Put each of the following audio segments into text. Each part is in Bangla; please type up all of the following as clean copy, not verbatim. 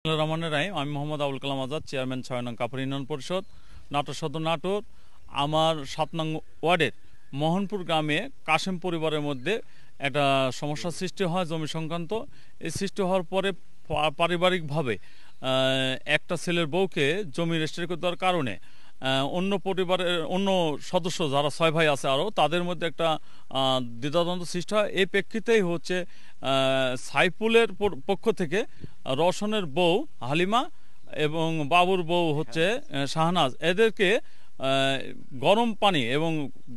রহমানের রাহিম। আমি মোহাম্মদ আবুল কালাম আজাদ, চেয়ারম্যান ৬ নং কাপুর ইউনিয়ন পরিষদ, নাটোর সদর নাটোর। আমার ৭ নং ওয়ার্ডের মোহনপুর গ্রামে কাশেম পরিবারের মধ্যে একটা সমস্যার সৃষ্টি হয় জমি সংক্রান্ত। এই সৃষ্টি হওয়ার পরে পারিবারিকভাবে একটা ছেলের বউকে জমি রেজিস্ট্রি করে দেওয়ার কারণে অন্য পরিবারের অন্য সদস্য যারা ৬ ভাই আছে আরও, তাদের মধ্যে একটা দ্বিধাদ্বন্দ্ব সৃষ্টি হয়। এই প্রেক্ষিতেই হচ্ছে সাইফুলের পক্ষ থেকে রওশনের বউ হালিমা এবং বাবুর বউ হচ্ছে শাহনাজ, এদেরকে গরম পানি এবং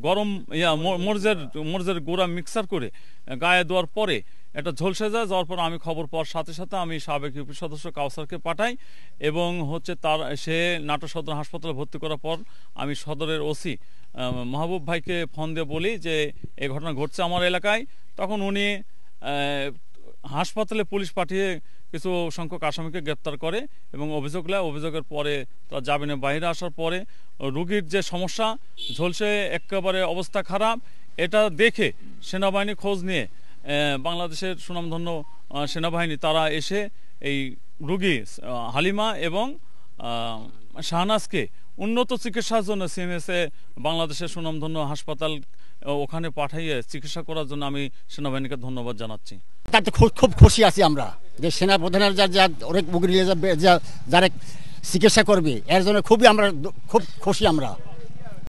গরম মরিচের গুঁড়া মিক্সার করে গায়ে দেওয়ার পরে এটা ঝলসে যাওয়ার পর আমি খবর পাওয়ার সাথে সাথে আমি সাবেক ইউপি সদস্য কাউসারকে পাঠাই এবং হচ্ছে সে নাটোর সদর হাসপাতালে ভর্তি করার পর আমি সদরের ওসি মাহবুব ভাইকে ফোন দিয়ে বলি যে এই ঘটনা ঘটছে আমার এলাকায়। তখন উনি হাসপাতালে পুলিশ পাঠিয়ে কিছু সংখ্যক আসামিকে গ্রেপ্তার করে এবং অভিযোগের পরে তার জামিনে বাইরে আসার পরে রুগীর যে সমস্যা ঝলসে একেবারে অবস্থা খারাপ, এটা দেখে সেনাবাহিনী খোঁজ নিয়ে বাংলাদেশের সুনামধন্য সেনাবাহিনী তারা এসে এই রুগী হালিমা এবং শাহনাজকে উন্নত চিকিৎসার জন্য সিএমএসএ বাংলাদেশের সুনামধন্য হাসপাতাল ওখানে পাঠাইয়ে চিকিৎসা করার জন্য আমি সেনাবাহিনীকে ধন্যবাদ জানাচ্ছি। তাতে খুব খুশি আছি আমরা যে সেনা প্রধানের যা অনেক যারা চিকিৎসা করবে এর জন্য খুবই আমরা খুব খুশি আমরা।